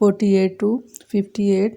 48 to 58।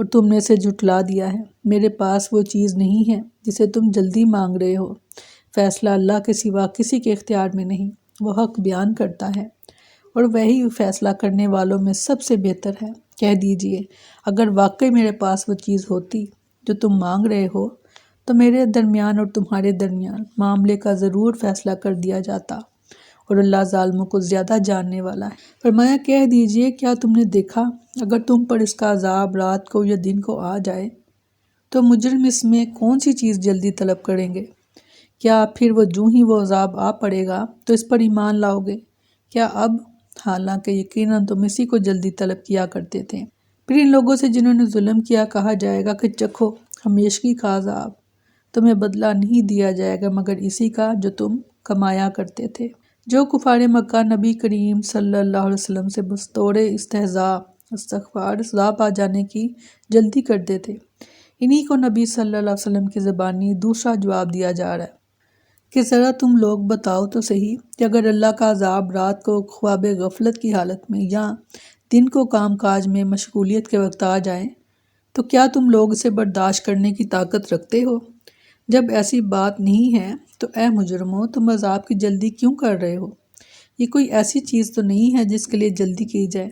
اور تم نے اسے جھٹلا دیا ہے۔ میرے پاس وہ چیز نہیں ہے جسے تم جلدی مانگ رہے ہو۔ فیصلہ اللہ کے سوا کسی کے اختیار میں نہیں، وہ حق بیان کرتا ہے اور وہی فیصلہ کرنے والوں میں سب سے بہتر ہے۔ کہہ دیجئے اگر واقعی میرے پاس وہ چیز ہوتی جو تم مانگ رہے ہو تو میرے درمیان اور تمہارے درمیان معاملے کا ضرور فیصلہ کر دیا جاتا، اور اللہ ظالموں کو زیادہ جاننے والا ہے۔ فرمایا کہہ دیجئے کیا تم نے دیکھا اگر تم پر اس کا عذاب رات کو یا دن کو آ جائے تو مجرم اس میں کون سی چیز جلدی طلب کریں گے؟ کیا پھر وہ عذاب آ پڑے گا تو اس پر ایمان لاؤ گے؟ کیا اب؟ حالانکہ یقیناً تم اسی کو جلدی طلب کیا کرتے تھے۔ پھر ان لوگوں سے جنہوں نے ظلم کیا کہا جائے گا کہ چکھو ہمیشگی کا عذاب، تمہیں بدلہ نہیں دیا جائے گا مگر اسی کا جو تم کمایا کرتے تھے۔ جو کفار مکہ نبی کریم صلی اللہ علیہ وسلم سے بطور استہزاء عذاب آ جانے کی جلدی کرتے تھے، انہی کو نبی صلی اللہ علیہ وسلم کی زبانی دوسرا جواب دیا جا رہا ہے کہ ذرا تم لوگ بتاؤ تو صحیح کہ اگر اللہ کا عذاب رات کو خواب غفلت کی حالت میں یا دن کو کام کاج میں مشغولیت کے وقت آ جائے تو کیا تم لوگ اسے برداشت کرنے کی طاقت رکھتے ہو؟ جب ایسی بات نہیں ہے تو اے مجرموں تم عذاب کی جلدی کیوں کر رہے ہو؟ یہ کوئی ایسی چیز تو نہیں ہے جس کے لیے جلدی کی جائے۔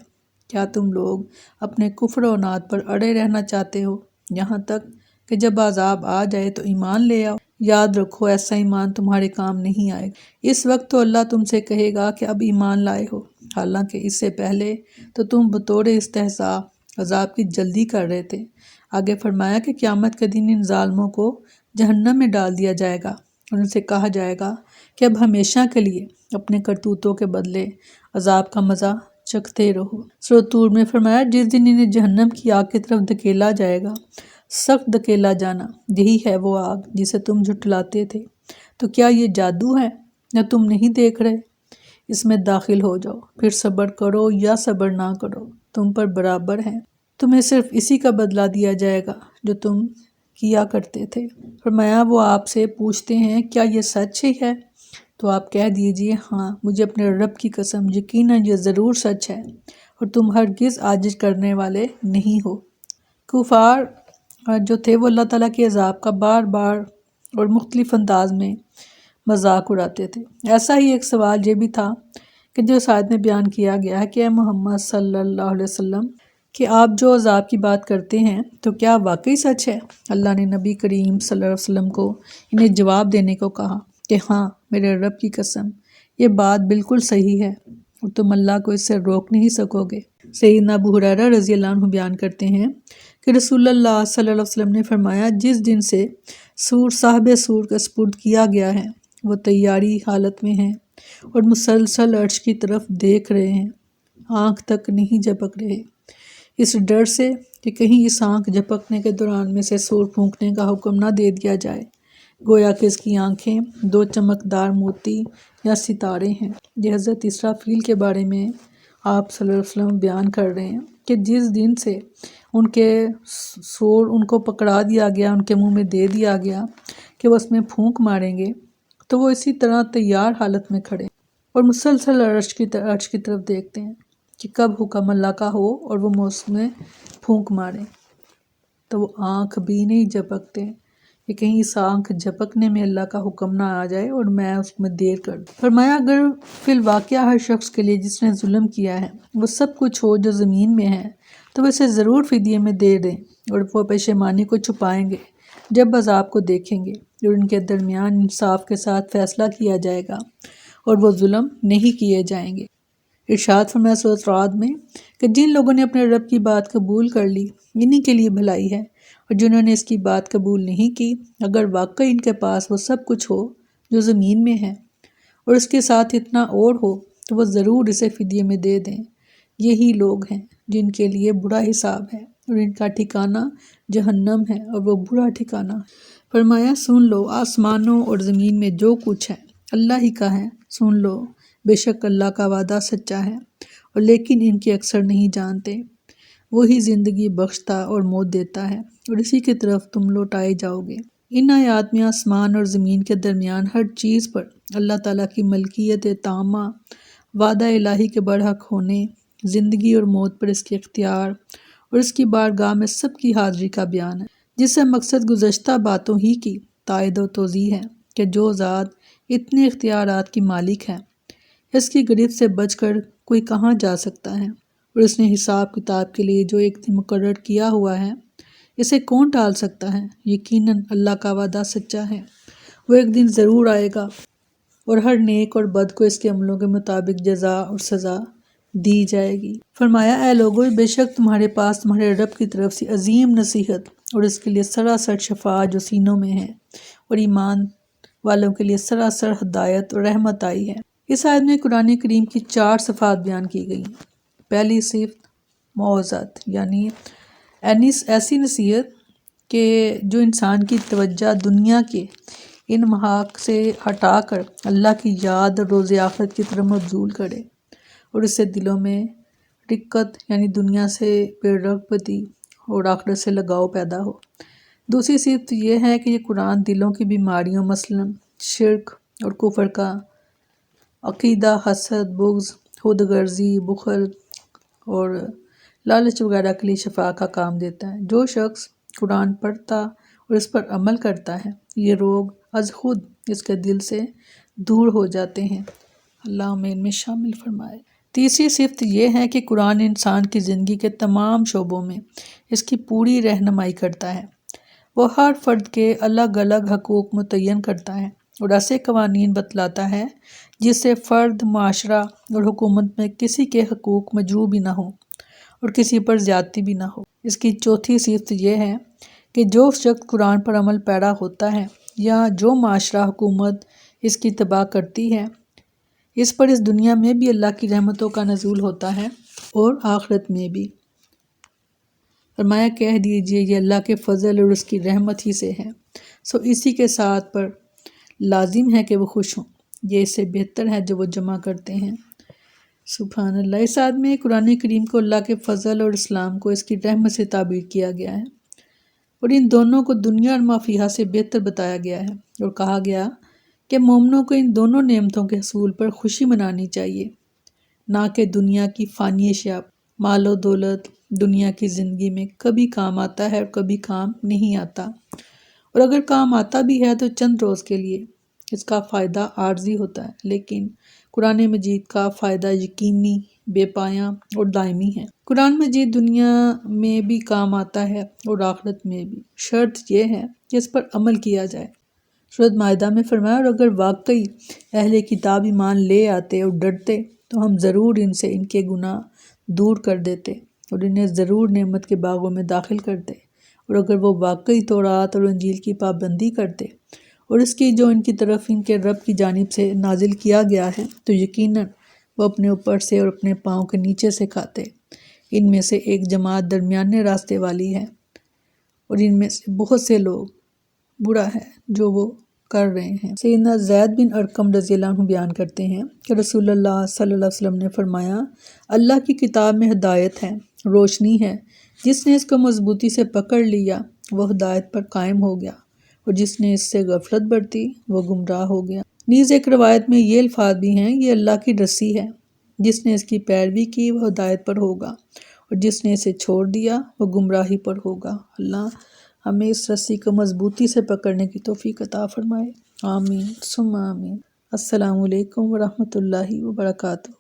کیا تم لوگ اپنے کفر و عناد پر اڑے رہنا چاہتے ہو یہاں تک کہ جب عذاب آ جائے تو ایمان لے آؤ؟ یاد رکھو ایسا ایمان تمہارے کام نہیں آئے گا۔ اس وقت تو اللہ تم سے کہے گا کہ اب ایمان لائے ہو، حالانکہ اس سے پہلے تو تم بطور استہزاء عذاب کی جلدی کر رہے تھے۔ آگے فرمایا کہ قیامت کے دن ان ظالموں کو جہنم میں ڈال دیا جائے گا اور ان سے کہا جائے گا کہ اب ہمیشہ کے لیے اپنے کرتوتوں کے بدلے عذاب کا مزہ چکھتے رہو۔ سورۃ طور میں فرمایا جس دن انہیں جہنم کی آگ کی طرف دھکیلا جائے گا، سخت دھکیلا جانا، یہی ہے وہ آگ جسے تم جھٹلاتے تھے، تو کیا یہ جادو ہے یا تم نہیں دیکھ رہے؟ اس میں داخل ہو جاؤ، پھر صبر کرو یا صبر نہ کرو، تم پر برابر ہے، تمہیں صرف اسی کا بدلہ دیا جائے گا جو تم کیا کرتے تھے۔ فرمایا وہ آپ سے پوچھتے ہیں کیا یہ سچ ہی ہے؟ تو آپ کہہ دیجئے ہاں مجھے اپنے رب کی قسم یقیناً یہ ضرور سچ ہے اور تم ہرگز عاجز کرنے والے نہیں ہو۔ کفار جو تھے وہ اللہ تعالیٰ کے عذاب کا بار بار اور مختلف انداز میں مذاق اڑاتے تھے۔ ایسا ہی ایک سوال یہ بھی تھا کہ جو اس آیت میں بیان کیا گیا ہے کہ اے محمد صلی اللہ علیہ وسلم کہ آپ جو عذاب کی بات کرتے ہیں تو کیا واقعی سچ ہے؟ اللہ نے نبی کریم صلی اللہ علیہ وسلم کو انہیں جواب دینے کو کہا کہ ہاں میرے رب کی قسم یہ بات بالکل صحیح ہے اور تم اللہ کو اس سے روک نہیں سکو گے۔ سیدنا ابو ہریرہ رضی اللہ عنہ بیان کرتے ہیں کہ رسول اللہ صلی اللہ علیہ وسلم نے فرمایا جس دن سے سور صاحب سور کا سپرد کیا گیا ہے وہ تیاری حالت میں ہیں اور مسلسل عرش کی طرف دیکھ رہے ہیں، آنکھ تک نہیں جھپک رہے، اس ڈر سے کہ کہیں اس آنکھ جھپکنے کے دوران میں سے سور پھونکنے کا حکم نہ دے دیا جائے، گویا کہ اس کی آنکھیں دو چمکدار موتی یا ستارے ہیں۔ یہ حضرت اسرافیل کے بارے میں آپ صلی اللہ علیہ وسلم بیان کر رہے ہیں کہ جس دن سے ان کے سور ان کو پکڑا دیا گیا، ان کے منہ میں دے دیا گیا کہ وہ اس میں پھونک ماریں گے، تو وہ اسی طرح تیار حالت میں کھڑے اور مسلسل عرش کی طرف دیکھتے ہیں کہ کب حکم اللہ کا ہو اور وہ اس میں پھونک مارے، تو وہ آنکھ بھی نہیں جھپکتے کہ کہیں اس آنکھ جھپکنے میں اللہ کا حکم نہ آ جائے اور میں اس میں دیر کر دوں۔ فرمایا اگر فی الواقعہ ہر شخص کے لیے جس نے ظلم کیا ہے وہ سب کچھ ہو جو زمین میں ہے تو وہ اسے ضرور فدیے میں دے دیں اور وہ پشیمانی کو چھپائیں گے جب عذاب کو دیکھیں گے اور ان کے درمیان انصاف کے ساتھ فیصلہ کیا جائے گا اور وہ ظلم نہیں کیے جائیں گے۔ ارشاد فرمایا سورۃ رعد میں کہ جن لوگوں نے اپنے رب کی بات قبول کر لی انہی کے لیے بھلائی ہے، اور جنہوں نے اس کی بات قبول نہیں کی اگر واقعی ان کے پاس وہ سب کچھ ہو جو زمین میں ہے اور اس کے ساتھ اتنا اور ہو تو وہ ضرور اسے فدیے میں دے دیں، یہی لوگ ہیں جن کے لیے برا حساب ہے اور ان کا ٹھکانہ جہنم ہے اور وہ برا ٹھکانہ ہے۔ فرمایا سن لو آسمانوں اور زمین میں جو کچھ ہے اللہ ہی کا ہے، سن لو بے شک اللہ کا وعدہ سچا ہے، اور لیکن ان کے اکثر نہیں جانتے۔ وہی زندگی بخشتا اور موت دیتا ہے اور اسی کی طرف تم لوٹائے جاؤ گے۔ ان آیات میں آسمان اور زمین کے درمیان ہر چیز پر اللہ تعالیٰ کی ملکیت تامہ، وعدہ الہی کے برحق ہونے، زندگی اور موت پر اس کے اختیار اور اس کی بارگاہ میں سب کی حاضری کا بیان ہے، جس سے مقصد گزشتہ باتوں ہی کی تائید و توضیح ہے کہ جو ذات اتنے اختیارات کی مالک ہے، اس کی گرفت سے بچ کر کوئی کہاں جا سکتا ہے، اور اس نے حساب کتاب کے لیے جو ایک دن مقرر کیا ہوا ہے اسے کون ٹال سکتا ہے۔ یقیناً اللہ کا وعدہ سچا ہے، وہ ایک دن ضرور آئے گا اور ہر نیک اور بد کو اس کے عملوں کے مطابق جزا اور سزا دی جائے گی۔ فرمایا اے لوگو، بے شک تمہارے پاس تمہارے رب کی طرف سے عظیم نصیحت اور اس کے لیے سراسر شفاعت جو سینوں میں ہے، اور ایمان والوں کے لیے سراسر ہدایت اور رحمت آئی ہے۔ اس آیت میں قرآن کریم کی 4 صفات بیان کی گئی ہیں۔ پہلی صفت موعظت، یعنی ایسی نصیحت کہ جو انسان کی توجہ دنیا کے ان محاق سے ہٹا کر اللہ کی یاد اور روز آخرت کی طرف مبذول کرے، اور اس سے دلوں میں رقت یعنی دنیا سے بے رغبتی اور آخرت سے لگاؤ پیدا ہو۔ دوسری صفت یہ ہے کہ یہ قرآن دلوں کی بیماریوں مثلاً شرک اور کفر کا عقیدہ، حسد، بغض، خود غرضی، بخل اور لالچ وغیرہ کے لیے شفا کا کام دیتا ہے۔ جو شخص قرآن پڑھتا اور اس پر عمل کرتا ہے، یہ روگ از خود اس کے دل سے دور ہو جاتے ہیں۔ اللہ ہمیں ان میں شامل فرمائے۔ تیسری صفت یہ ہے کہ قرآن انسان کی زندگی کے تمام شعبوں میں اس کی پوری رہنمائی کرتا ہے۔ وہ ہر فرد کے الگ الگ حقوق متعین کرتا ہے اور ایسے قوانین بتلاتا ہے جس سے فرد، معاشرہ اور حکومت میں کسی کے حقوق مجروح بھی نہ ہو اور کسی پر زیادتی بھی نہ ہو۔ اس کی چوتھی صفت یہ ہے کہ جو شخص قرآن پر عمل پیرا ہوتا ہے یا جو معاشرہ، حکومت اس کی اتباع کرتی ہے، اس پر اس دنیا میں بھی اللہ کی رحمتوں کا نزول ہوتا ہے اور آخرت میں بھی۔ فرمایا کہہ دیجئے یہ اللہ کے فضل اور اس کی رحمت ہی سے ہے، سو اسی کے ساتھ پر لازم ہے کہ وہ خوش ہوں، یہ اس سے بہتر ہے جو وہ جمع کرتے ہیں۔ سبحان اللہ۔ اس آیت میں قرآن کریم کو اللہ کے فضل اور اسلام کو اس کی رحمت سے تعبیر کیا گیا ہے، اور ان دونوں کو دنیا اور ما فیہا سے بہتر بتایا گیا ہے، اور کہا گیا کہ مومنوں کو ان دونوں نعمتوں کے حصول پر خوشی منانی چاہیے، نہ کہ دنیا کی فانی اشیاء۔ مال و دولت دنیا کی زندگی میں کبھی کام آتا ہے اور کبھی کام نہیں آتا، اور اگر کام آتا بھی ہے تو چند روز کے لیے، اس کا فائدہ عارضی ہوتا ہے، لیکن قرآن مجید کا فائدہ یقینی، بے پایاں اور دائمی ہے۔ قرآن مجید دنیا میں بھی کام آتا ہے اور آخرت میں بھی، شرط یہ ہے کہ اس پر عمل کیا جائے۔ سورۃ مائدہ میں فرمایا اور اگر واقعی اہل کتاب ایمان لے آتے اور ڈرتے تو ہم ضرور ان سے ان کے گناہ دور کر دیتے اور انہیں ضرور نعمت کے باغوں میں داخل کرتے، اور اگر وہ واقعی تورات اور انجیل کی پابندی کرتے اور اس کی جو ان کی طرف ان کے رب کی جانب سے نازل کیا گیا ہے، تو یقیناً وہ اپنے اوپر سے اور اپنے پاؤں کے نیچے سے کھاتے۔ ان میں سے ایک جماعت درمیانے راستے والی ہے، اور ان میں سے بہت سے لوگ برا ہے جو وہ کر رہے ہیں۔ سیدنا زید بن ارقم رضی اللہ عنہ بیان کرتے ہیں کہ رسول اللہ صلی اللہ علیہ وسلم نے فرمایا، اللہ کی کتاب میں ہدایت ہے، روشنی ہے، جس نے اس کو مضبوطی سے پکڑ لیا وہ ہدایت پر قائم ہو گیا، اور جس نے اس سے غفلت برتی وہ گمراہ ہو گیا۔ نیز ایک روایت میں یہ الفاظ بھی ہیں، یہ اللہ کی رسی ہے، جس نے اس کی پیروی کی وہ ہدایت پر ہوگا، اور جس نے اسے چھوڑ دیا وہ گمراہی پر ہوگا۔ اللہ ہمیں اس رسی کو مضبوطی سے پکڑنے کی توفیق عطا فرمائے۔ آمین ثم آمین۔ السلام علیکم ورحمۃ اللہ وبرکاتہ۔